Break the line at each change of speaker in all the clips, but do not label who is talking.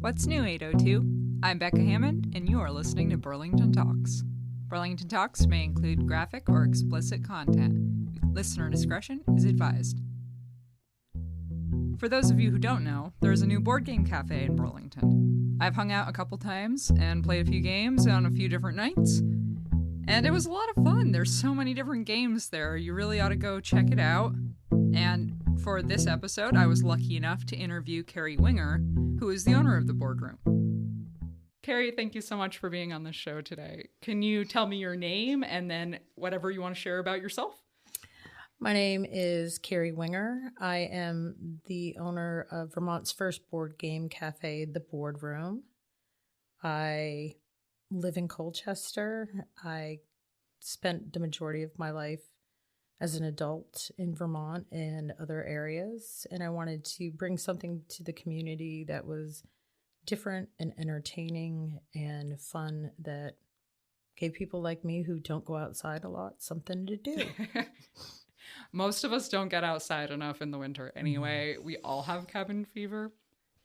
What's new, 802? I'm Becca Hammond, and you are listening to Burlington Talks. Burlington Talks may include graphic or explicit content. Listener discretion is advised. For those of you who don't know, there's a new board game cafe in Burlington. I've hung out a couple times and played a few games on a few different nights, and it was a lot of fun. There's so many different games there. You really ought to go check it out. And for this episode, I was lucky enough to interview Kerry Winger, who is the owner of the Boardroom. Kerry, thank you so much for being on the show today. Can you tell me your name and then whatever you want to share about yourself?
My name is Kerry Winger. I am the owner of Vermont's first board game cafe, the Boardroom. I live in Colchester. I spent the majority of my life as an adult in Vermont and other areas, and I wanted to bring something to the community that was different and entertaining and fun that gave people like me who don't go outside a lot something to do.
Most of us don't get outside enough in the winter anyway. We all have cabin fever.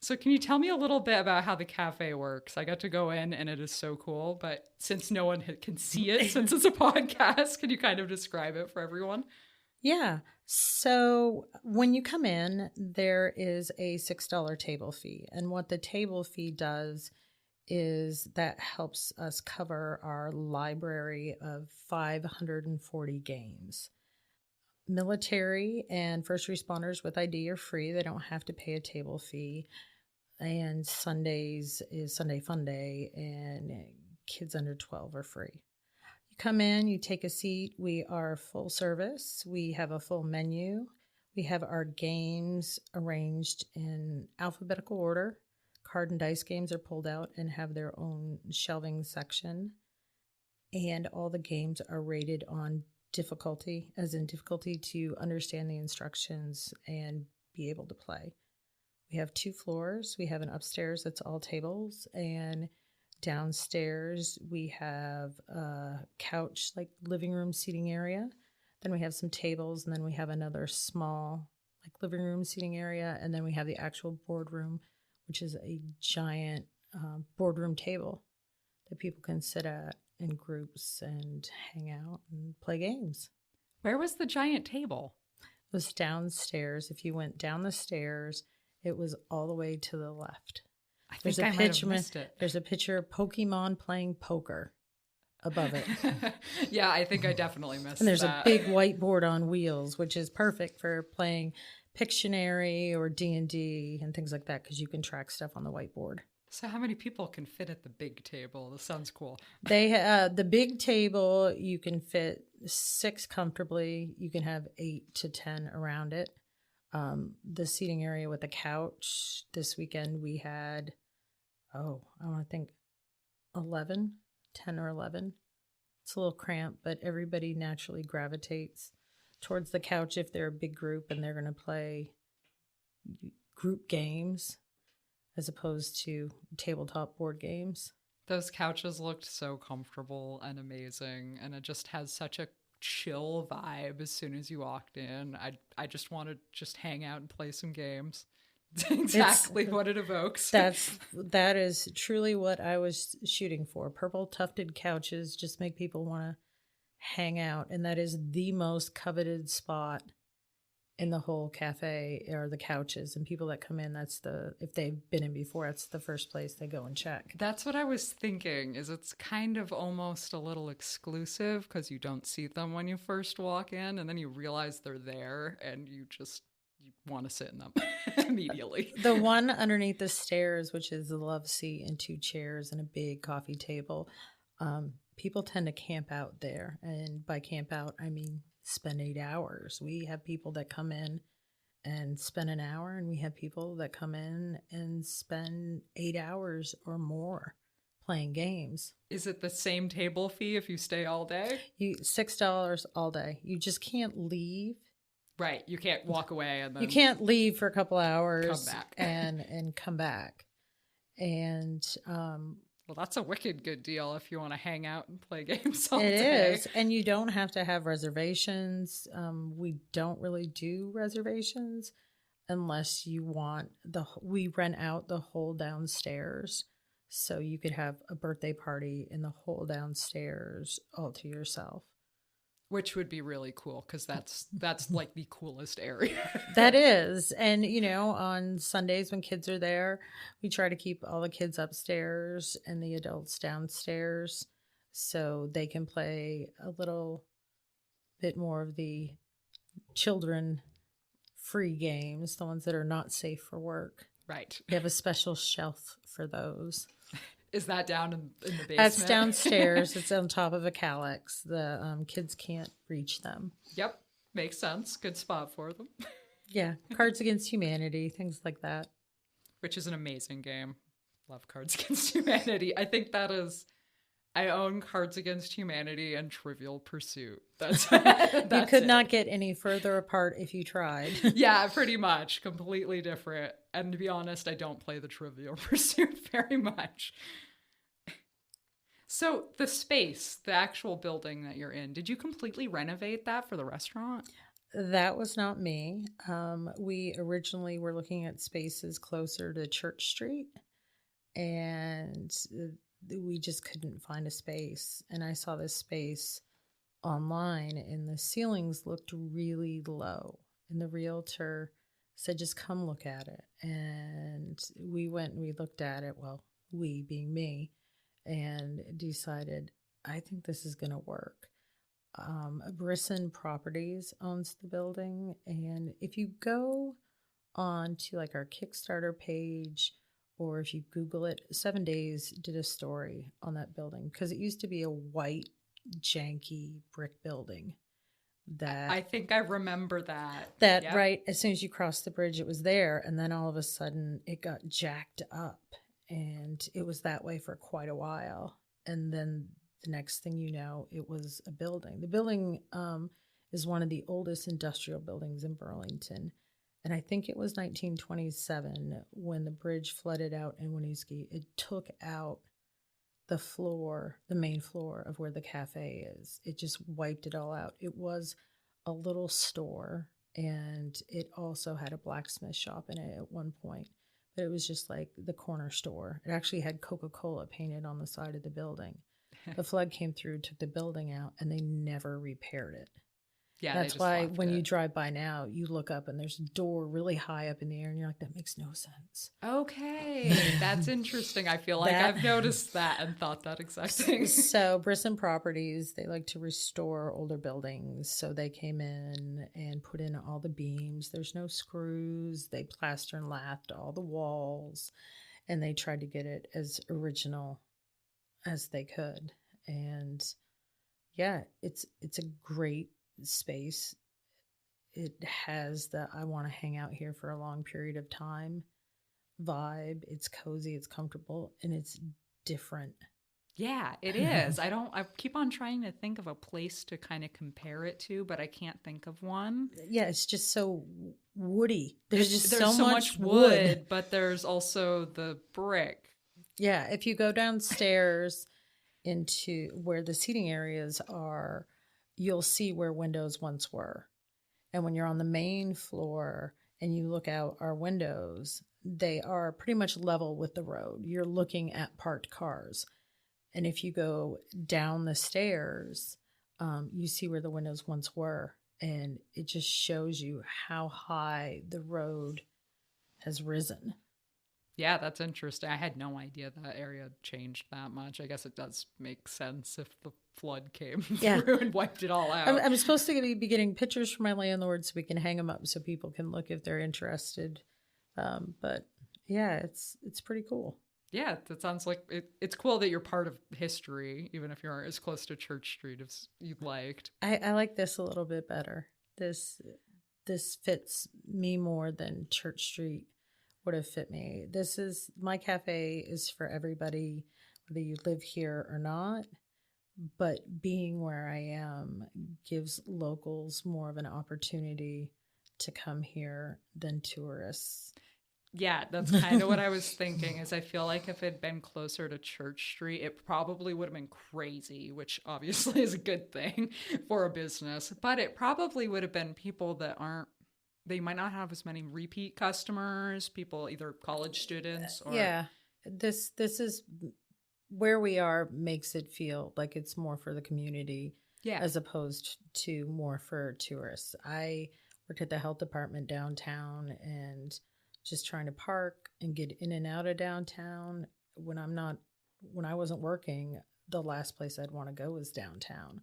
So can you tell me a little bit about how the cafe works? I got to go in and it is so cool, but since no one can see it, since it's a podcast, can you kind of describe it for everyone?
Yeah. So when you come in, there is a $6 table fee. And what the table fee does is that helps us cover our library of 540 games. Military and first responders with ID are free. They don't have to pay a table fee. And Sundays is Sunday Fun Day, and kids under 12 are free. You come in, you take a seat. We are full service. We have a full menu. We have our games arranged in alphabetical order. Card and dice games are pulled out and have their own shelving section. And all the games are rated on difficulty, as in difficulty to understand the instructions and be able to play. We have 2 floors. We have an upstairs that's all tables, and downstairs we have a couch, like living room seating area. Then we have some tables, and then we have another small, like living room seating area, and then we have the actual boardroom, which is a giant boardroom table that people can sit at in groups and hang out and play games.
Where was the giant table?
It was downstairs. If you went down the stairs, it was all the way to the left.
I think I might have missed it.
There's a picture of Pokemon playing poker above it.
Yeah, I think I definitely missed it.
And there's a big whiteboard on wheels, which is perfect for playing Pictionary or D&D and things like that, because you can track stuff on the whiteboard.
So how many people can fit at the big table? This sounds cool.
The big table, you can fit 6 comfortably. You can have 8 to 10 around it. The seating area with the couch, this weekend we had, I want to think 10 or 11. It's a little cramped, but everybody naturally gravitates towards the couch if they're a big group and they're going to play group games as opposed to tabletop board games.
Those couches looked so comfortable and amazing, and it just has such a chill vibe as soon as you walked in. I just want to just hang out and play some games. It's exactly what it evokes.
That is truly what I was shooting for. Purple tufted couches just make people want to hang out, and that is the most coveted spot in the whole cafe are the couches, and people that come in, if they've been in before, that's the first place they go and check.
That's what I was thinking, is it's kind of almost a little exclusive because you don't see them when you first walk in, and then you realize they're there and you want to sit in them immediately.
The one underneath the stairs, which is the love seat and 2 chairs and a big coffee table, people tend to camp out there, and by camp out I mean spend 8 hours. We have people that come in and spend an hour, and we have people that come in and spend 8 hours or more playing games.
Is it the same table fee if you stay all day?
$6 all day. You just can't leave.
Right. You can't walk away and then
you can't leave for a couple hours
come back.
and come back. And
well, that's a wicked good deal if you want to hang out and play games all day.
It is, and you don't have to have reservations. We don't really do reservations. unless you want we rent out the whole downstairs. So you could have a birthday party in the whole downstairs all to yourself.
Which would be really cool because that's like the coolest area.
That is. And, on Sundays when kids are there, we try to keep all the kids upstairs and the adults downstairs so they can play a little bit more of the children free games, the ones that are not safe for work.
Right.
We have a special shelf for those.
Is that down in the basement?
That's downstairs. It's on top of a calyx. The kids can't reach them.
Yep. Makes sense. Good spot for them.
Yeah. Cards Against Humanity, things like that.
Which is an amazing game. Love Cards Against Humanity. I think I own Cards Against Humanity and Trivial Pursuit. That's
you could not get any further apart if you tried.
Yeah, pretty much. Completely different. And to be honest, I don't play the Trivial Pursuit very much. So the space, the actual building that you're in, did you completely renovate that for the restaurant?
That was not me. We originally were looking at spaces closer to Church Street, and we just couldn't find a space. And I saw this space online, and the ceilings looked really low. And the realtor said, just come look at it. And we went and we looked at it. Well, we being me, and decided, I think this is going to work. Brisson Properties owns the building. And if you go on to like our Kickstarter page, or if you Google it, 7 Days did a story on that building because it used to be a white, janky brick building. That
I think I remember that.
Yep. Right, as soon as you crossed the bridge, it was there. And then all of a sudden it got jacked up. And it was that way for quite a while. And then the next thing you know, it was a building. The building is one of the oldest industrial buildings in Burlington. And I think it was 1927 when the bridge flooded out in Winooski. It took out the floor, the main floor of where the cafe is. It just wiped it all out. It was a little store, and it also had a blacksmith shop in it at one point. But it was just like the corner store. It actually had Coca-Cola painted on the side of the building. The flood came through, took the building out, and they never repaired it.
Yeah,
that's why when you drive by now, you look up and there's a door really high up in the air, and you're like, that makes no sense.
Okay, that's interesting. I feel like I've noticed that and thought that exact thing.
So Brisson Properties, they like to restore older buildings. So they came in and put in all the beams. There's no screws. They plaster and lathed all the walls, and they tried to get it as original as they could. And yeah, it's a great space. It has the I want to hang out here for a long period of time vibe. It's cozy, it's comfortable, and it's different.
Yeah, it is. I keep on trying to think of a place to kind of compare it to, but I can't think of one.
Yeah, it's just so woody. There's
so much wood, but there's also the brick.
Yeah, if you go downstairs into where the seating areas are, you'll see where windows once were. And when you're on the main floor and you look out our windows, they are pretty much level with the road. You're looking at parked cars. And if you go down the stairs, you see where the windows once were. And it just shows you how high the road has risen.
Yeah, that's interesting. I had no idea that area changed that much. I guess it does make sense if the flood came through and wiped it all out.
I'm supposed to be getting pictures from my landlord so we can hang them up so people can look if they're interested. But yeah, it's pretty cool.
Yeah, that sounds like it's cool that you're part of history, even if you aren't as close to Church Street as you'd liked.
I like this a little bit better. This fits me more than Church Street would have fit me. My cafe is for everybody, whether you live here or not. But being where I am gives locals more of an opportunity to come here than tourists.
Yeah, that's kind of what I was thinking, is I feel like if it had been closer to Church Street, it probably would have been crazy, which obviously is a good thing for a business. But it probably would have been people that aren't they might not have as many repeat customers, people, either college students or.
Yeah. This is where we are, makes it feel like it's more for the community as opposed to more for tourists. I worked at the health department downtown and just trying to park and get in and out of downtown. When I wasn't working, the last place I'd want to go was downtown.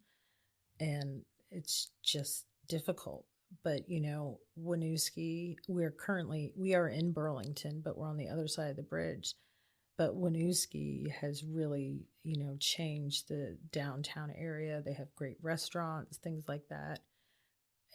And it's just difficult. But, Winooski, we are in Burlington, but we're on the other side of the bridge. But Winooski has really, changed the downtown area. They have great restaurants, things like that.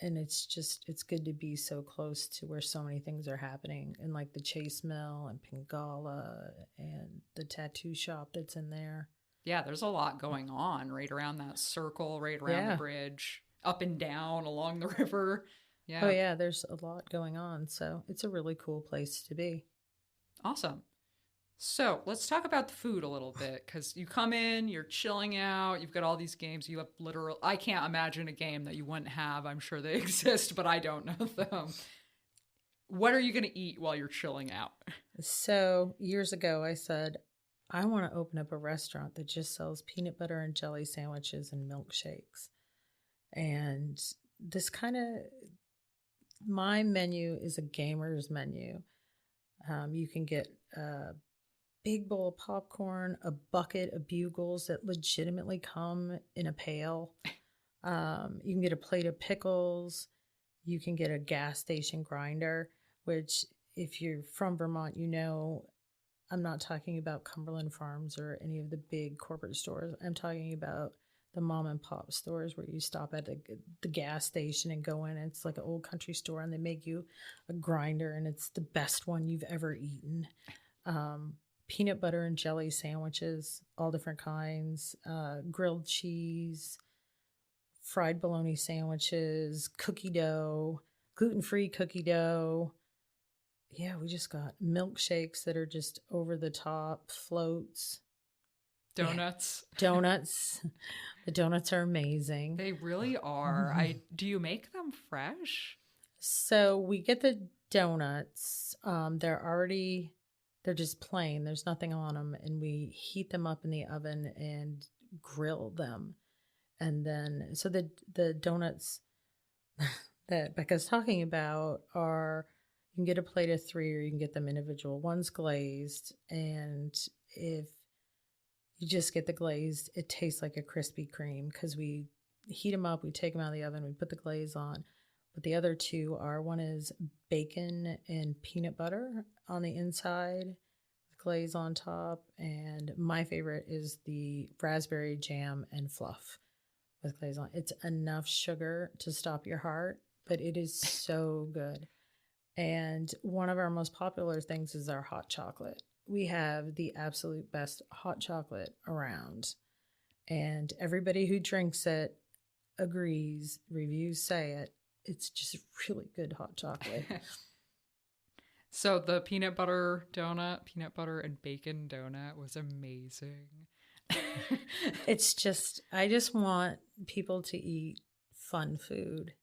And it's good to be so close to where so many things are happening. And like the Chase Mill and Pingala and the tattoo shop that's in there.
Yeah, there's a lot going on right around that circle, right around the bridge, up and down along the river. Yeah.
Oh, yeah, there's a lot going on. So it's a really cool place to be.
Awesome. So let's talk about the food a little bit, because you come in, you're chilling out, you've got all these games. You have I can't imagine a game that you wouldn't have. I'm sure they exist, but I don't know them. What are you going to eat while you're chilling out?
So years ago, I said, I want to open up a restaurant that just sells peanut butter and jelly sandwiches and milkshakes. And my menu is a gamer's menu. You can get a big bowl of popcorn, a bucket of bugles that legitimately come in a pail. You can get a plate of pickles. You can get a gas station grinder, which if you're from Vermont, I'm not talking about Cumberland Farms or any of the big corporate stores. I'm talking about the mom and pop stores where you stop at the gas station and go in. It's like an old country store, and they make you a grinder, and it's the best one you've ever eaten. Peanut butter and jelly sandwiches, all different kinds, grilled cheese, fried bologna sandwiches, cookie dough, gluten-free cookie dough. Yeah, we just got milkshakes that are just over the top, floats.
Donuts.
Yeah. Donuts. The donuts are amazing.
They really are. Mm-hmm. Do you make them fresh?
So we get the donuts. They're just plain. There's nothing on them. And we heat them up in the oven and grill them. And then, so the donuts that Becca's talking about are, you can get a plate of 3 or you can get them individual. One's glazed. And if you just get the glazed, it tastes like a Krispy Kreme because we heat them up, we take them out of the oven, we put the glaze on. But the other 2 are, one is bacon and peanut butter on the inside, with glaze on top. And my favorite is the raspberry jam and fluff with glaze on. It's enough sugar to stop your heart, but it is so good. And one of our most popular things is our hot chocolate. We have the absolute best hot chocolate around. And everybody who drinks it agrees, reviews say it. It's just really good hot chocolate.
So the peanut butter and bacon donut was amazing.
I just want people to eat fun food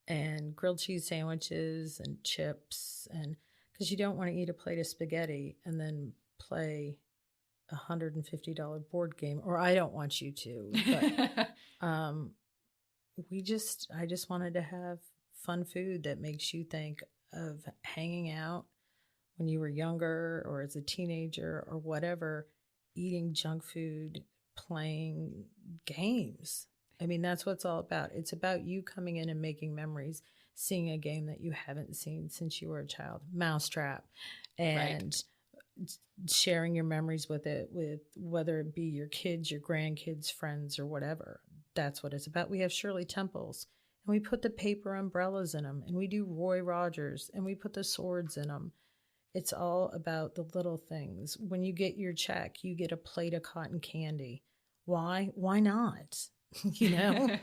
and grilled cheese sandwiches and chips, and because you don't want to eat a plate of spaghetti and then play $150 board game, or I don't want you to, but I just wanted to have fun food that makes you think of hanging out when you were younger or as a teenager or whatever, eating junk food, playing games. I mean, that's what it's all about. It's about you coming in and making memories, seeing a game that you haven't seen since you were a child, Mousetrap, and sharing your memories with it, with whether it be your kids, your grandkids, friends, or whatever. That's what it's about. We have Shirley Temples, and we put the paper umbrellas in them, and we do Roy Rogers, and we put the swords in them. It's all about the little things. When you get your check, you get a plate of cotton candy. Why? Why not?
Yeah,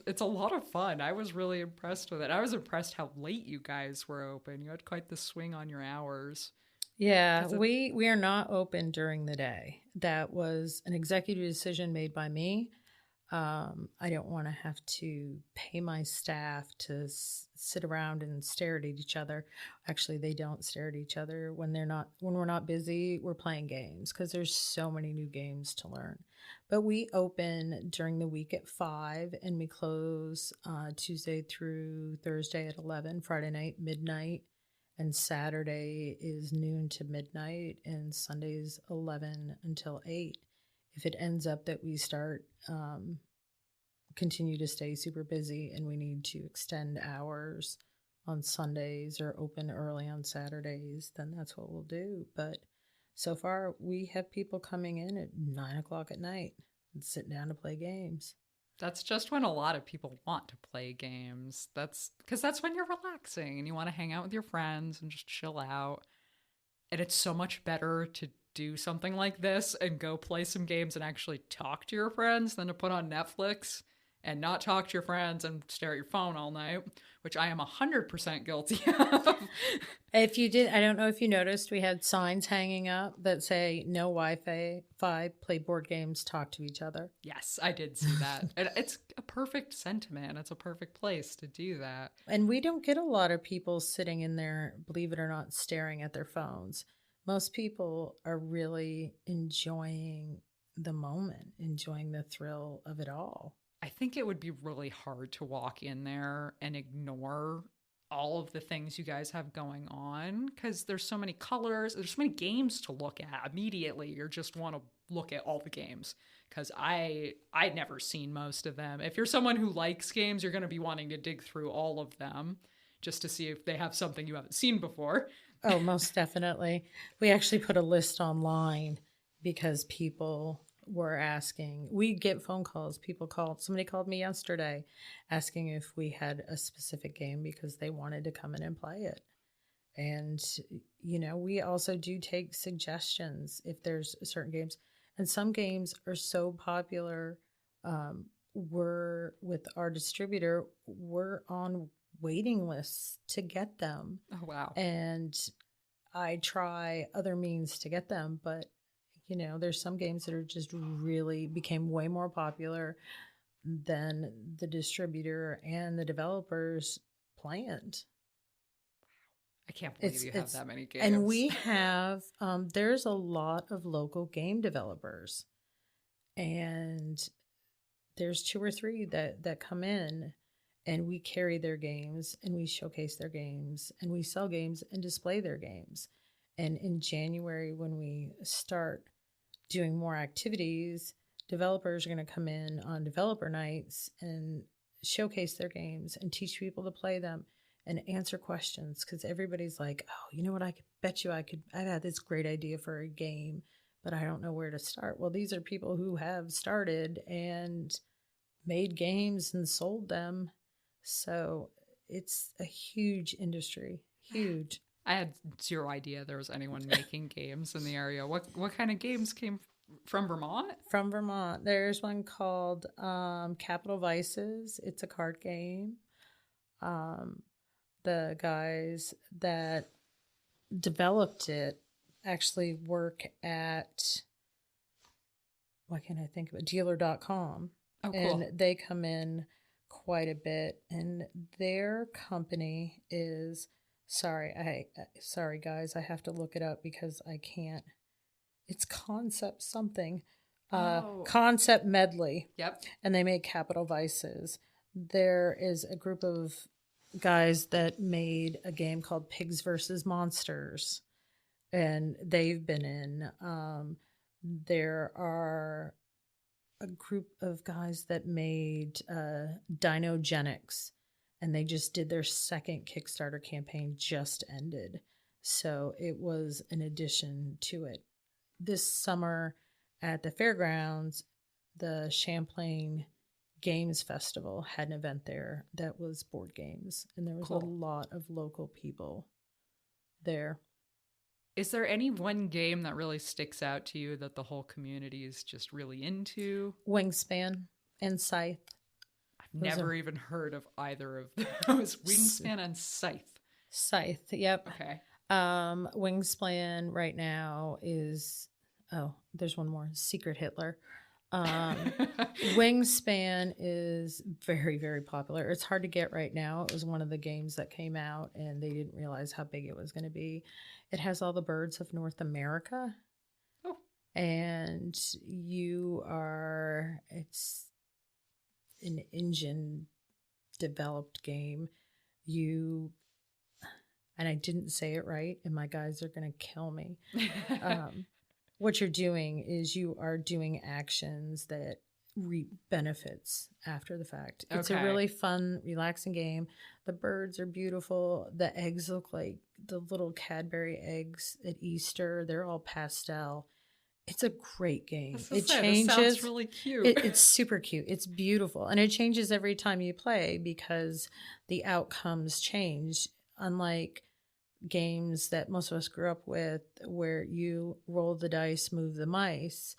it's a lot of fun. I was really impressed with it. I was impressed how late you guys were open. You had quite the swing on your hours.
Yeah, we are not open during the day. That was an executive decision made by me. I don't want to have to pay my staff to sit around and stare at each other. Actually, they don't stare at each other when we're not busy. We're playing games because there's so many new games to learn. But we open during the week at 5 and we close Tuesday through Thursday at 11, Friday night, midnight, and Saturday is noon to midnight, and Sunday's 11 until 8. If it ends up that we continue to stay super busy and we need to extend hours on Sundays or open early on Saturdays, then that's what we'll do. But so far, we have people coming in at 9 o'clock at night and sitting down to play games.
That's just when a lot of people want to play games. That's because that's when you're relaxing and you want to hang out with your friends and just chill out. And it's so much better to do something like this and go play some games and actually talk to your friends than to put on Netflix and not talk to your friends and stare at your phone all night, which I am 100% guilty of.
If you did, I don't know if you noticed, we had signs hanging up that say no Wi-Fi, play board games, talk to each other.
Yes, I did see that. And it's a perfect sentiment. It's a perfect place to do that.
And we don't get a lot of people sitting in there, believe it or not, staring at their phones. Most people are really enjoying the moment, enjoying the thrill of it all.
I think it would be really hard to walk in there and ignore all of the things you guys have going on because there's so many colors, there's so many games to look at immediately. You just want to look at all the games because I'd never seen most of them. If you're someone who likes games, you're going to be wanting to dig through all of them just to see if they have something you haven't seen before.
Oh, most definitely. We actually put a list online because people were asking. We get phone calls. Somebody called me yesterday asking if we had a specific game because they wanted to come in and play it. And, we also do take suggestions if there's certain games. And some games are so popular. We're with our distributor, we're on waiting lists to get them.
Oh, wow.
And I try other means to get them, but there's some games that are just really became way more popular than the distributor and the developers planned.
I can't believe you have that many games.
And we have, there's a lot of local game developers, and there's 2 or 3 that come in, and we carry their games and we showcase their games and we sell games and display their games. And in January, when we start doing more activities, developers are going to come in on developer nights and showcase their games and teach people to play them and answer questions. Because everybody's like, oh, you know what? I've had this great idea for a game, but I don't know where to start. Well, these are people who have started and made games and sold them. So it's a huge industry, huge.
I had zero idea there was anyone making games in the area. What kind of games came from Vermont?
From Vermont. There's one called Capital Vices. It's a card game. The guys that developed it actually work at, what can I think of it? Dealer.com.
Oh, cool.
And they come in quite a bit. And their company is... Sorry, guys, I have to look it up because I can't. It's Concept something. Concept Medley.
Yep.
And they make Capital Vices. There is a group of guys that made a game called Pigs versus Monsters, and they've been in. There are a group of guys that made Dinogenics. And they just did their second Kickstarter campaign, just ended. So it was an addition to it. This summer at the fairgrounds, the Champlain Games Festival had an event there that was board games. And there was a lot of local people there.
Is there any one game that really sticks out to you that the whole community is just really into?
Wingspan and Scythe.
Never even heard of either of those. Wingspan and Scythe.
Scythe, yep.
Okay.
Wingspan right now is, there's one more, Secret Hitler. Wingspan is very, very popular. It's hard to get right now. It was one of the games that came out and they didn't realize how big it was going to be. It has all the birds of North America.
Oh.
And it's an engine developed game. And I didn't say it right, and my guys are going to kill me. What you're doing is you are doing actions that reap benefits after the fact. It's a really fun, relaxing game. The birds are beautiful. The eggs look like the little Cadbury eggs at Easter. They're all pastel. It's a great game. It changes.
It sounds really cute.
It's super cute. It's beautiful. And it changes every time you play because the outcomes change. Unlike games that most of us grew up with where you roll the dice, move the mice,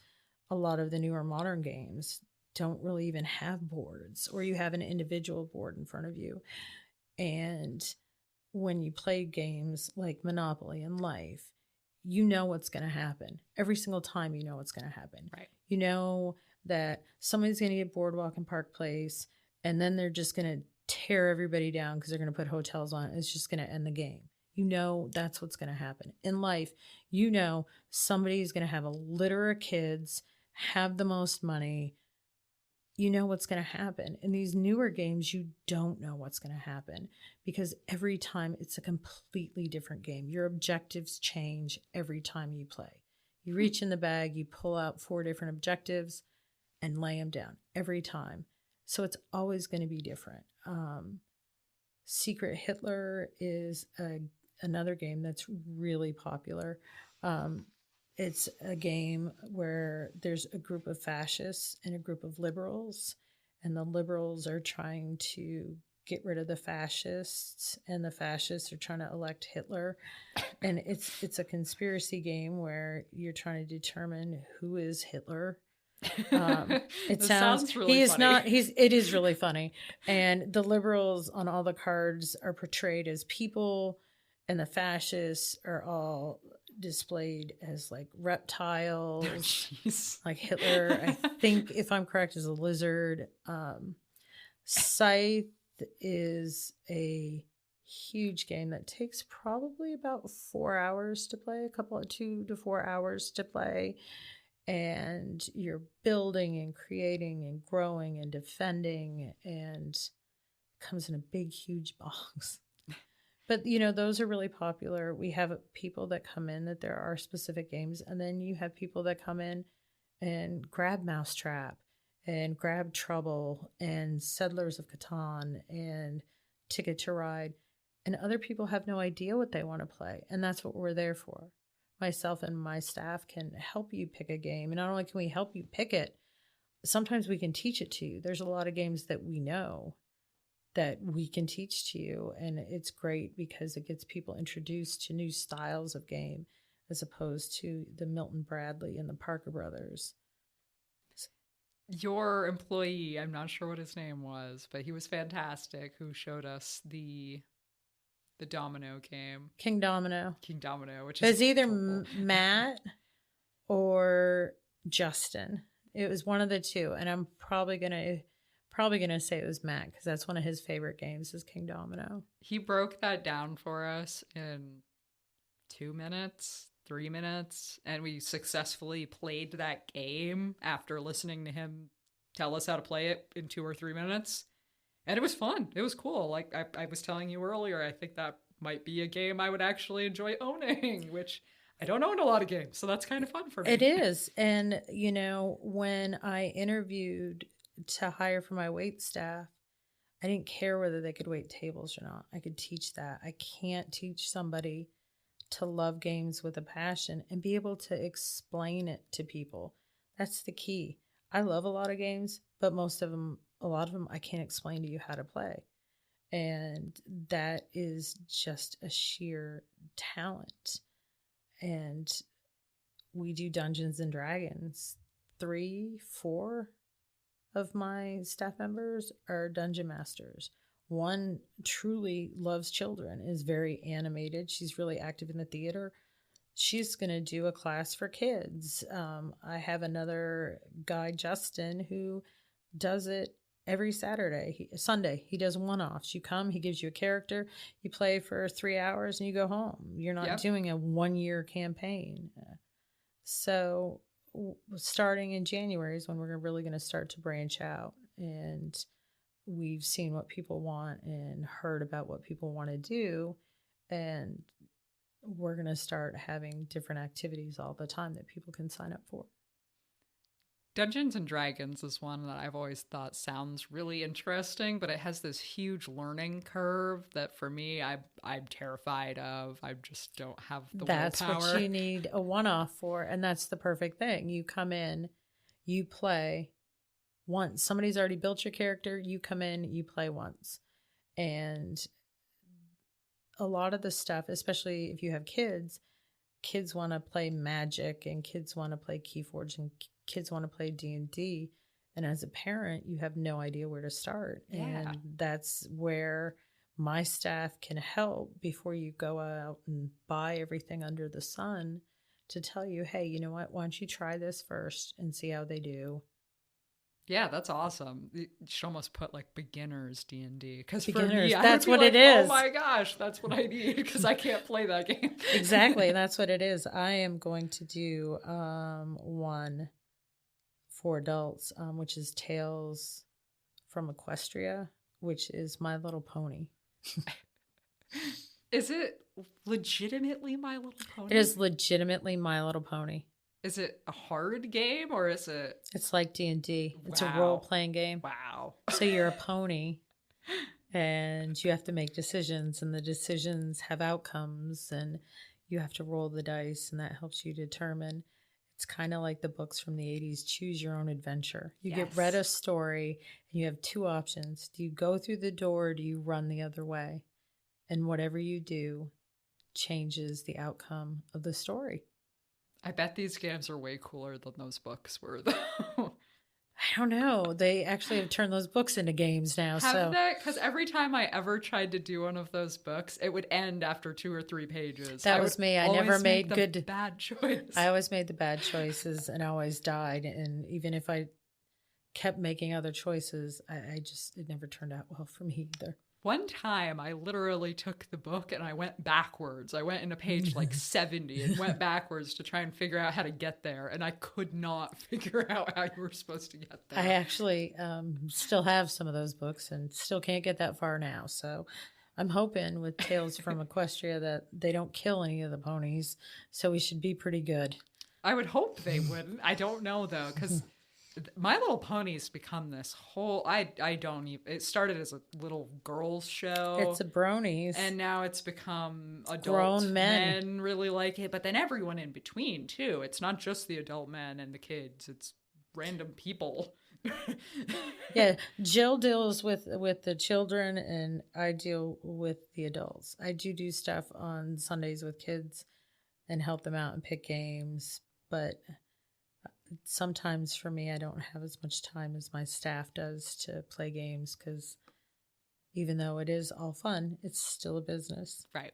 a lot of the newer modern games don't really even have boards, or you have an individual board in front of you. And when you play games like Monopoly and Life, you know what's going to happen. Every single time you know what's going to happen.
Right.
You know that somebody's going to get Boardwalk and Park Place, and then they're just going to tear everybody down because they're going to put hotels on it. It's just going to end the game. You know that's what's going to happen. In life, you know somebody's going to have a litter of kids, have the most money. You know what's going to happen. In these newer games, you don't know what's going to happen because every time it's a completely different game. Your objectives change every time you play. You reach in the bag, you pull out 4 different objectives and lay them down every time. So it's always going to be different. Secret Hitler is another game that's really popular. It's a game where there's a group of fascists and a group of liberals, and the liberals are trying to get rid of the fascists, and the fascists are trying to elect Hitler. And it's a conspiracy game where you're trying to determine who is Hitler. It sounds really funny. It is really funny. And the liberals on all the cards are portrayed as people, and the fascists are all displayed as like reptiles. Like Hitler, I think, if I'm correct, is a lizard. Scythe is a huge game that takes probably about 4 hours to play, 2 to 4 hours to play. And you're building and creating and growing and defending, and it comes in a big, huge box. But, those are really popular. We have people that come in that there are specific games, and then you have people that come in and grab Mousetrap and grab Trouble and Settlers of Catan and Ticket to Ride. And other people have no idea what they want to play, and that's what we're there for. Myself and my staff can help you pick a game. And not only can we help you pick it, sometimes we can teach it to you. There's a lot of games that we know that we can teach to you. And it's great because it gets people introduced to new styles of game as opposed to the Milton Bradley and the Parker Brothers.
Your employee, I'm not sure what his name was, but he was fantastic, who showed us the domino game. King Domino, which is
either Matt or Justin. It was one of the two, and I'm probably gonna say it was Matt because that's one of his favorite games is King Domino.
He broke that down for us in 2 minutes, 3 minutes, and we successfully played that game after listening to him tell us how to play it in 2 or 3 minutes. And it was fun. It was cool. Like I was telling you earlier, I think that might be a game I would actually enjoy owning, which I don't own a lot of games. So that's kind of fun for me.
It is. And, when I interviewed to hire for my wait staff, I didn't care whether they could wait tables or not. I could teach that. I can't teach somebody to love games with a passion and be able to explain it to people. That's the key. I love a lot of games, but a lot of them I can't explain to you how to play. And that is just a sheer talent. And we do Dungeons and Dragons. 3, 4 of my staff members are dungeon masters. One truly loves children, is very animated. She's really active in the theater. she's going to do a class for kids. I have another guy, Justin, who does it every Sunday. He does one-offs. You come, he gives you a character, you play for 3 hours, and you go home. You're not doing a 1-year campaign. So starting in January is when we're really going to start to branch out, and we've seen what people want and heard about what people want to do, and we're going to start having different activities all the time that people can sign up for.
Dungeons and Dragons is one that I've always thought sounds really interesting, but it has this huge learning curve that for me, I'm terrified of. I just don't have the willpower.
That's what you need a one-off for, and that's the perfect thing. You come in, you play once. Somebody's already built your character, you come in, you play once. And a lot of the stuff, especially if you have kids want to play Magic, and kids want to play Keyforge, and kids want to play D&D. And as a parent, you have no idea where to start.
Yeah.
And that's where my staff can help before you go out and buy everything under the sun, to tell you, hey, you know what? Why don't you try this first and see how they do?
Yeah, that's awesome. You should almost put like beginners D&D, because for
Beginners,
me,
that's what
like,
it is.
Oh my gosh, that's what I need, because I can't play that game.
Exactly, that's what it is. I am going to do one for adults, which is Tales from Equestria, which is My Little Pony.
Is it legitimately My Little Pony?
It is legitimately My Little Pony.
Is it a hard game, or is it?
It's like D&D. It's a
Wow.
role-playing game.
Wow.
So you're a pony, and you have to make decisions, and the decisions have outcomes, and you have to roll the dice, and that helps you determine. It's kind of like the books from the 80s, Choose Your Own Adventure. You get read a story, and you have two options. Do you go through the door, or do you run the other way? And whatever you do changes the outcome of the story.
I bet these games are way cooler than those books were, though.
I don't know. They actually have turned those books into games now.
Have they? Because every time I ever tried to do one of those books, it would end after 2 or 3 pages.
That was me. I never made
bad choice.
I always made the bad choices and always died. And even if I kept making other choices, it never turned out well for me either.
One time, I literally took the book and I went backwards. I went into page like 70 and went backwards to try and figure out how to get there. And I could not figure out how you were supposed to get there.
I actually still have some of those books and still can't get that far now. So I'm hoping with Tales from Equestria that they don't kill any of the ponies. So we should be pretty good.
I would hope they wouldn't. I don't know, though, because My Little Pony's become this whole, I don't even, it started as a little girls show.
It's a bronies.
And now it's become adult
grown men
really like it, but then everyone in between too. It's not just the adult men and the kids, it's random people.
Yeah, Jill deals with the children and I deal with the adults. I do stuff on Sundays with kids and help them out and pick games, but sometimes for me, I don't have as much time as my staff does to play games, because even though it is all fun, it's still a business.
Right.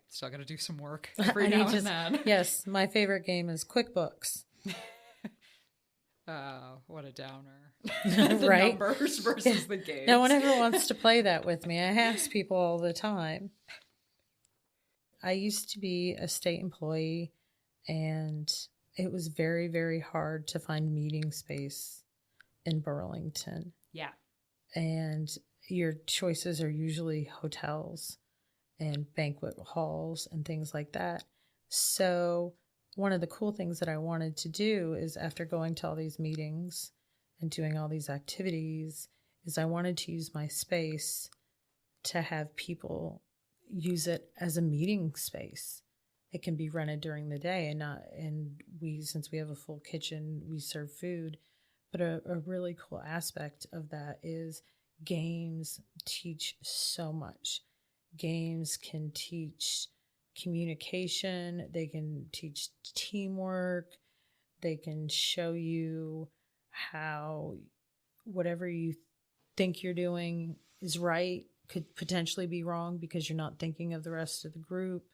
Still got to do some work every now and then.
Yes, my favorite game is QuickBooks.
What a downer. The
right?
numbers versus the games.
No one ever wants to play that with me. I ask people all the time. I used to be a state employee, and it was very, very hard to find meeting space in Burlington.
Yeah.
And your choices are usually hotels and banquet halls and things like that. So one of the cool things that I wanted to do is, after going to all these meetings and doing all these activities, is I wanted to use my space to have people use it as a meeting space. It can be rented during the day, since we have a full kitchen, we serve food. But a really cool aspect of that is games teach so much. Games can teach communication, they can teach teamwork, they can show you how whatever you think you're doing is right could potentially be wrong because you're not thinking of the rest of the group.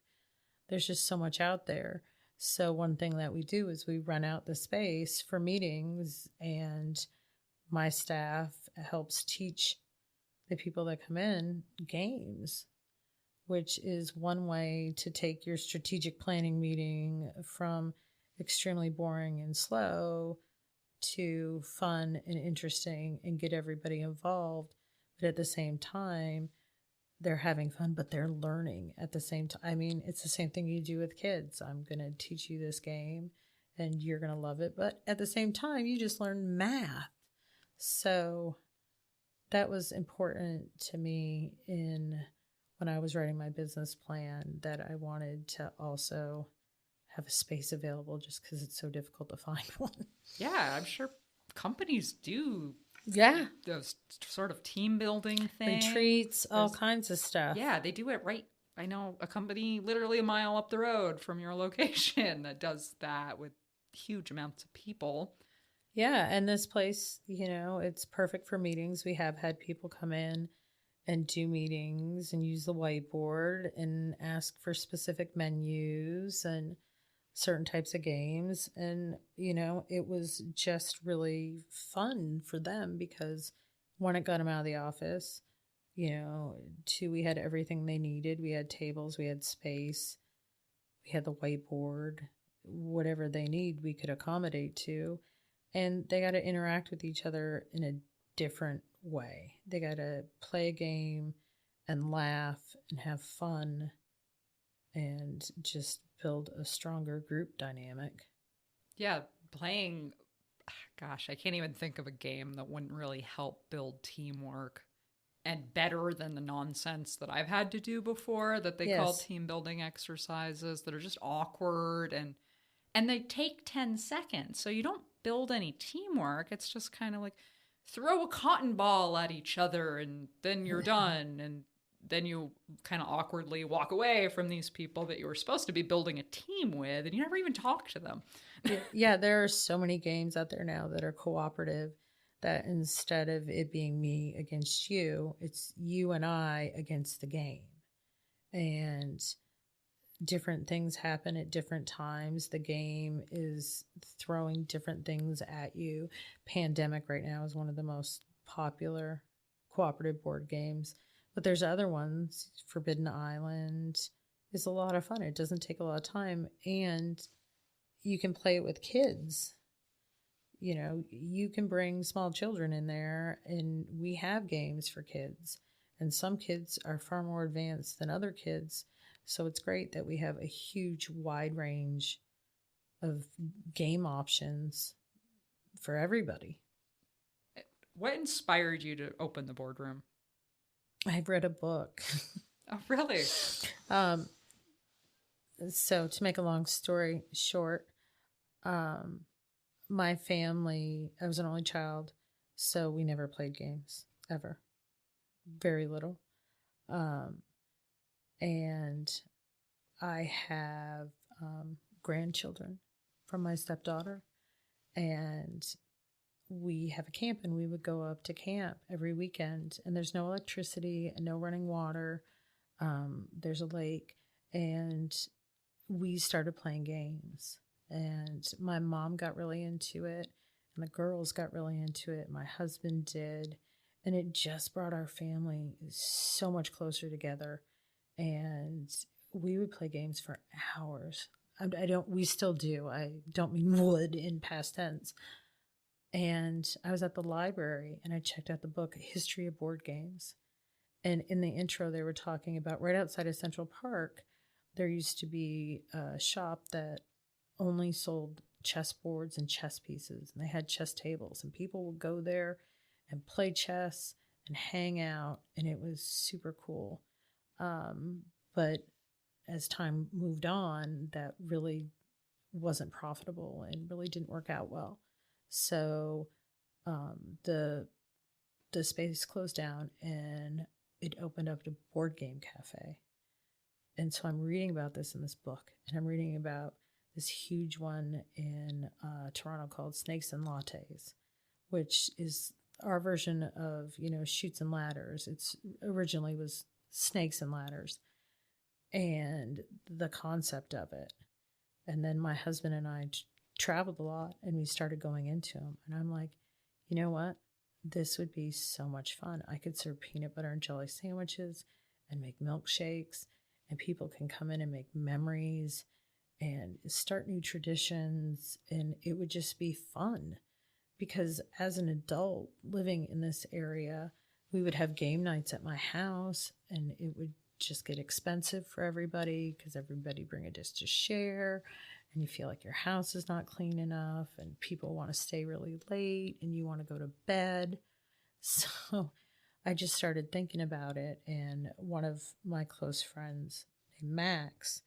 There's just so much out there. So one thing that we do is we rent out the space for meetings, and my staff helps teach the people that come in games, which is one way to take your strategic planning meeting from extremely boring and slow to fun and interesting and get everybody involved. But at the same time, they're having fun, but they're learning at the same time. I mean, it's the same thing you do with kids. I'm going to teach you this game and you're going to love it. But at the same time, you just learn math. So that was important to me when I was writing my business plan, that I wanted to also have a space available, just because it's so difficult to find one.
Yeah, I'm sure companies do.
Yeah.
Those sort of team building things.
Retreats, all kinds of stuff.
Yeah, they do it right. I know a company literally a mile up the road from your location that does that with huge amounts of people.
Yeah, and this place, it's perfect for meetings. We have had people come in and do meetings and use the whiteboard and ask for specific menus and certain types of games. And, it was just really fun for them, because one, it got them out of the office. Two, we had everything they needed. We had tables, we had space, we had the whiteboard, whatever they need, we could accommodate to. And they got to interact with each other in a different way. They got to play a game and laugh and have fun and just build a stronger group dynamic.
Yeah, playing, gosh, I can't even think of a game that wouldn't really help build teamwork and better than the nonsense that I've had to do before that they call team building exercises that are just awkward and they take 10 seconds. So you don't build any teamwork. It's just kind of like throw a cotton ball at each other and then you're done. And then you kind of awkwardly walk away from these people that you were supposed to be building a team with, and you never even talk to them.
Yeah, there are so many games out there now that are cooperative, that instead of it being me against you, it's you and I against the game. And different things happen at different times. The game is throwing different things at you. Pandemic right now is one of the most popular cooperative board games. But there's other ones. Forbidden Island is a lot of fun. It doesn't take a lot of time, and you can play it with kids. You can bring small children in there, and we have games for kids. And some kids are far more advanced than other kids. So it's great that we have a huge, wide range of game options for everybody.
What inspired you to open the boardroom?
I've read a book.
Oh, really?
So to make a long story short, my family, I was an only child, so we never played games, ever. Very little. And I have grandchildren from my stepdaughter, and we have a camp, and we would go up to camp every weekend, and there's no electricity and no running water. There's a lake, and we started playing games, and my mom got really into it, and the girls got really into it. My husband did, and it just brought our family so much closer together. And we would play games for hours. We still do. I don't mean would in past tense. And I was at the library and I checked out the book, History of Board Games. And in the intro, they were talking about right outside of Central Park, there used to be a shop that only sold chess boards and chess pieces. And they had chess tables, and people would go there and play chess and hang out. And it was super cool. But as time moved on, that really wasn't profitable and really didn't work out well. So the space closed down and it opened up to Board Game Cafe. And so I'm reading about this in this book, and I'm reading about this huge one in Toronto called Snakes and Lattes, which is our version of, Chutes and Ladders. It's originally was Snakes and Ladders. And the concept of it And then my husband and I traveled a lot, and we started going into them. And I'm like, you know what? This would be so much fun. I could serve peanut butter and jelly sandwiches and make milkshakes, and people can come in and make memories and start new traditions. And it would just be fun, because as an adult living in this area, we would have game nights at my house, and it would just get expensive for everybody because everybody bring a dish to share, and you feel like your house is not clean enough, and people want to stay really late and you want to go to bed. So I just started thinking about it, and one of my close friends named Max,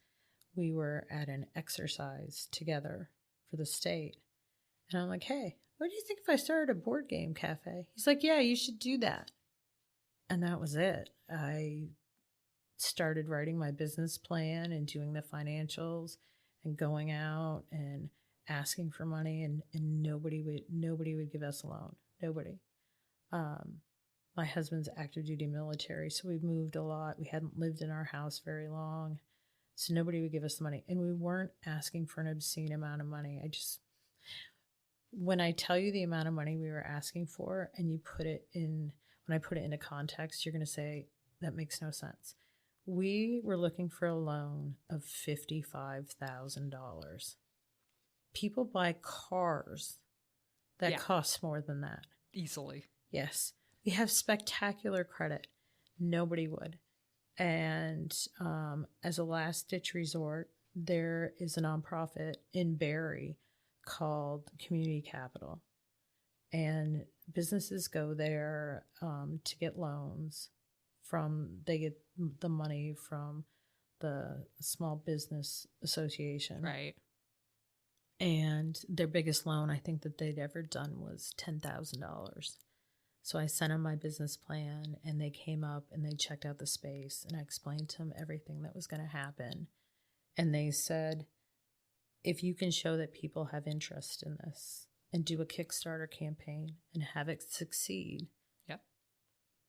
we were at an exercise together for the state, and I'm like, hey, what do you think if I started a board game cafe? He's like, yeah, you should do that. And that was it. I started writing my business plan and doing the financials and going out and asking for money, and nobody would give us a loan. Nobody. My husband's active duty military, so we moved a lot. We hadn't lived in our house very long, so nobody would give us the money. And we weren't asking for an obscene amount of money. When I tell you the amount of money we were asking for, and when I put it into context, you're going to say, that makes no sense. We were looking for a loan of $55,000. People buy cars that cost more than that.
Easily.
Yes. We have spectacular credit. Nobody would. And as a last-ditch resort, there is a nonprofit in Barrie called Community Capital. And businesses go there to get loans they get the money from the Small Business Association.
Right.
And their biggest loan I think that they'd ever done was $10,000. So I sent them my business plan, and they came up and they checked out the space, and I explained to them everything that was going to happen. And they said, if you can show that people have interest in this and do a Kickstarter campaign and have it succeed,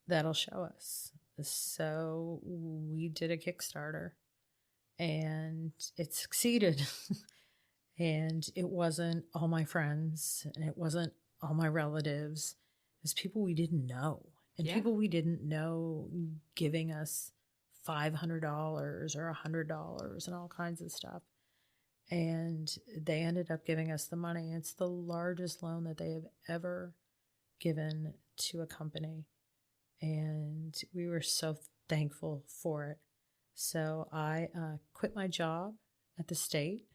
that'll show us. So we did a Kickstarter, and it succeeded. And it wasn't all my friends, and it wasn't all my relatives. It was people we didn't know, and people we didn't know giving us $500 or $100 and all kinds of stuff. And they ended up giving us the money. It's the largest loan that they have ever given to a company. And we were so thankful for it. So I quit my job at the state,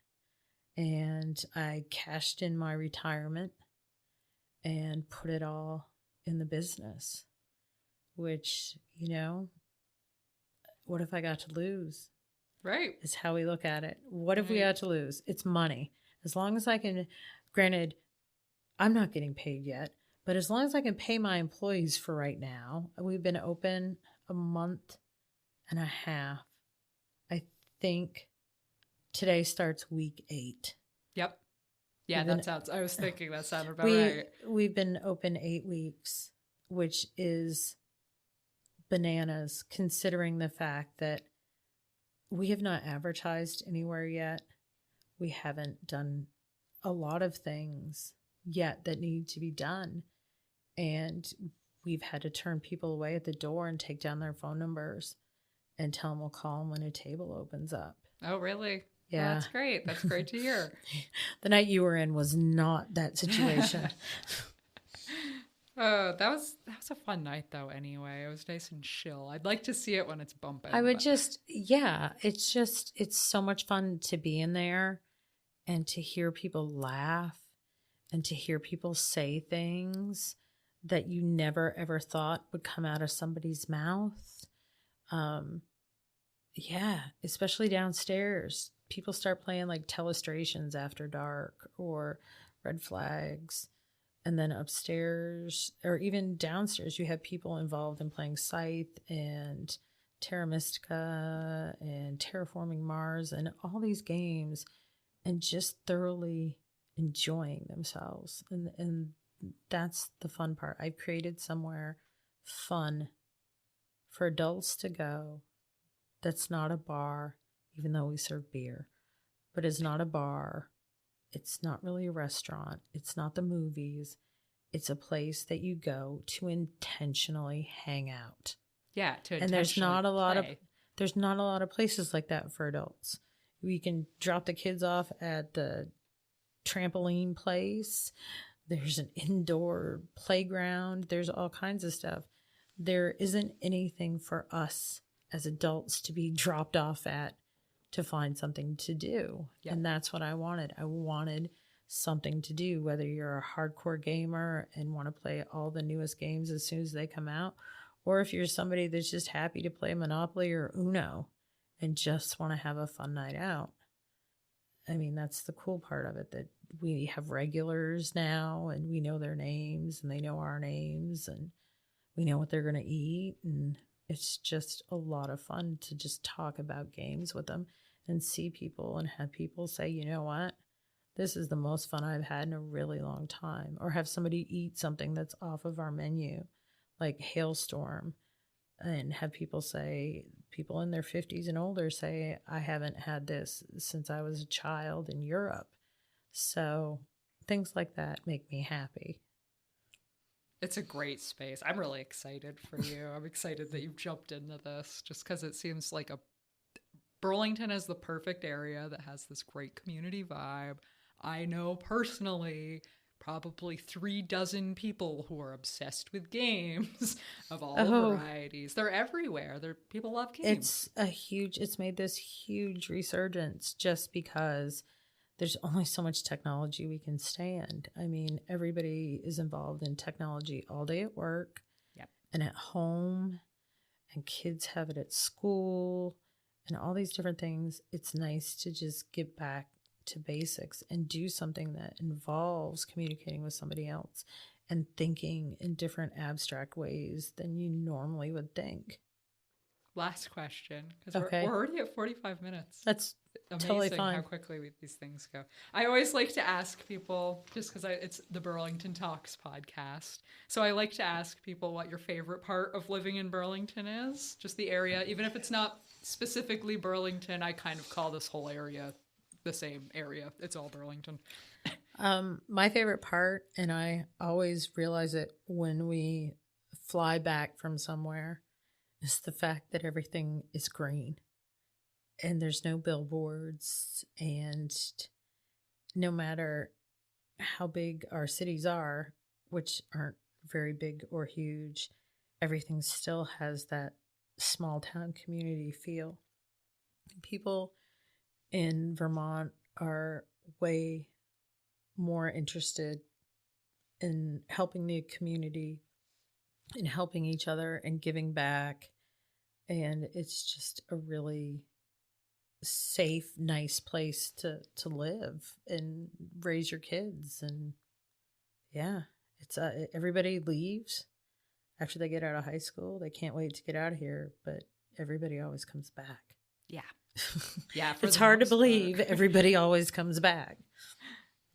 and I cashed in my retirement and put it all in the business, which, what if I got to lose?
Right.
Is how we look at it. What if we got to lose? It's money. As long as I can, granted, I'm not getting paid yet, but as long as I can pay my employees for right now, we've been open a month and a half. I think today starts week 8.
Yep. Yeah, I was thinking that sounded about right.
We've been open 8 weeks, which is bananas considering the fact that we have not advertised anywhere yet. We haven't done a lot of things yet that need to be done. And we've had to turn people away at the door and take down their phone numbers and tell them we'll call them when a table opens up.
Oh, really?
Yeah.
Well, that's great. That's great to hear.
The night you were in was not that situation.
Oh, that was a fun night though anyway. It was nice and chill. I'd like to see it when it's bumping. It's
so much fun to be in there and to hear people laugh and to hear people say things that you never ever thought would come out of somebody's mouth. Especially downstairs. People start playing like Telestrations after dark or Red Flags. And then upstairs or even downstairs, you have people involved in playing Scythe and Terra Mystica and Terraforming Mars and all these games and just thoroughly enjoying themselves. And that's the fun part. I've created somewhere fun for adults to go that's not a bar, even though we serve beer. but it's not a bar. It's not really a restaurant. It's not the movies. It's a place that you go to intentionally hang out.
Yeah, to
and there's not a lot
play.
of there's not a lot of places like that for adults. We can drop the kids off at the trampoline place. There's an indoor playground. There's all kinds of stuff. There isn't anything for us as adults to be dropped off at to find something to do.
Yep.
And that's what I wanted. I wanted something to do, whether you're a hardcore gamer and want to play all the newest games as soon as they come out, or if you're somebody that's just happy to play Monopoly or Uno and just want to have a fun night out. I mean, that's the cool part of it, that we have regulars now and we know their names and they know our names and we know what they're going to eat. And it's just a lot of fun to just talk about games with them and see people and have people say, you know what, this is the most fun I've had in a really long time. Or have somebody eat something that's off of our menu, like Hailstorm, and have people say, people in their 50s and older say, I haven't had this since I was a child in Europe. So things like that make me happy.
It's a great space. I'm really excited for you. I'm excited that you've jumped into this just because it seems like Burlington is the perfect area that has this great community vibe. I know personally probably 36 people who are obsessed with games of all varieties. They're everywhere. People love games.
It's made this huge resurgence just because there's only so much technology we can stand. I mean, everybody is involved in technology all day at work,
yep,
and at home, and kids have it at school and all these different things. It's nice to just get back to basics and do something that involves communicating with somebody else and thinking in different abstract ways than you normally would think.
Last question, because we're already at 45 minutes.
That's
amazing,
totally fine.
how quickly these things go. I always like to ask people, just because it's the Burlington Talks podcast, so I like to ask people what your favorite part of living in Burlington is. Just the area, even if it's not specifically Burlington. I kind of call this whole area the same area. It's all Burlington.
My favorite part, and I always realize it when we fly back from somewhere, is the fact that everything is green and there's no billboards, and no matter how big our cities are, which aren't very big or huge, everything still has that small town community feel. People in Vermont are way more interested in helping the community and helping each other and giving back. And it's just a really safe, nice place to live and raise your kids. And yeah, it's everybody leaves after they get out of high school. They can't wait to get out of here, but everybody always comes back.
Yeah. Yeah.
It's hard to believe everybody always comes back.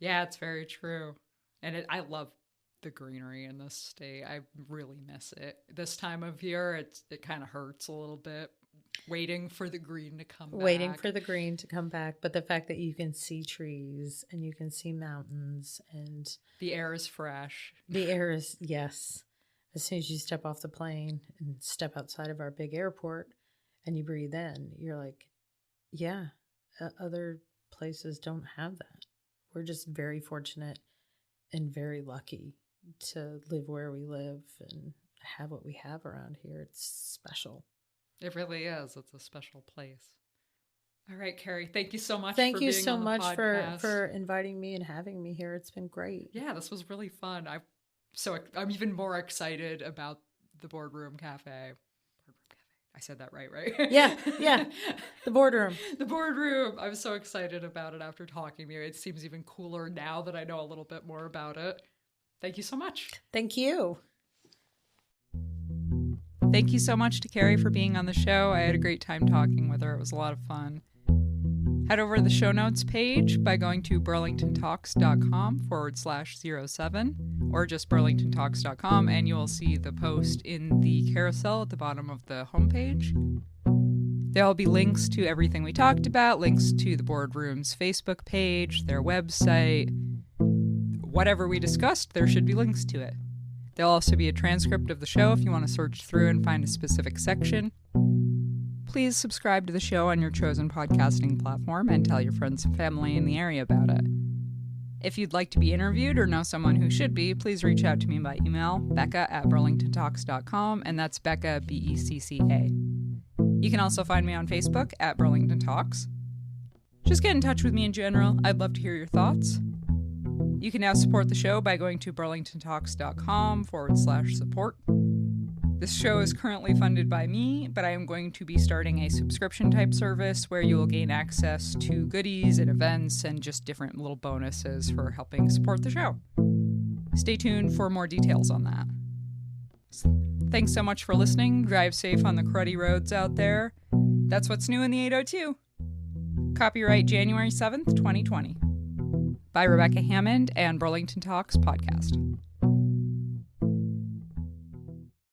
Yeah, it's very true. And I love the greenery in this state. I really miss it. This time of year, it kind of hurts a little bit, waiting for the green to come back.
Waiting for the green to come back. But the fact that you can see trees and you can see mountains and
the air is fresh.
The air is, yes. As soon as you step off the plane and step outside of our big airport and you breathe in, you're like, yeah, other places don't have that. We're just very fortunate and very lucky to live where we live and have what we have around here. It's special.
It really is. It's a special place. All right, Kerry, thank you so much
Thank
for
you
being
so
on the
much
podcast.
for inviting me and having me here. It's been great.
Yeah, this was really fun. I'm even more excited about the Boardroom Cafe. I said that right?
Yeah. The Boardroom.
The Boardroom. I'm so excited about it after talking to you. It seems even cooler now that I know a little bit more about it. Thank you so much.
Thank you.
Thank you so much to Kerry for being on the show. I had a great time talking with her. It was a lot of fun. Head over to the show notes page by going to burlingtontalks.com/07 or just burlingtontalks.com, and you will see the post in the carousel at the bottom of the homepage. There'll be links to everything we talked about, links to the Boardroom's Facebook page, their website. Whatever we discussed, there should be links to it. There'll also be a transcript of the show if you want to search through and find a specific section. Please subscribe to the show on your chosen podcasting platform and tell your friends and family in the area about it. If you'd like to be interviewed or know someone who should be, please reach out to me by email, becca@burlingtontalks.com, and that's Becca, Becca. You can also find me on Facebook at Burlington Talks. Just get in touch with me in general. I'd love to hear your thoughts. You can now support the show by going to burlingtontalks.com/support. This show is currently funded by me, but I am going to be starting a subscription type service where you will gain access to goodies and events and just different little bonuses for helping support the show. Stay tuned for more details on that. Thanks so much for listening. Drive safe on the cruddy roads out there. That's what's new in the 802. Copyright January 7th, 2020. By Rebecca Hammond and Burlington Talks Podcast.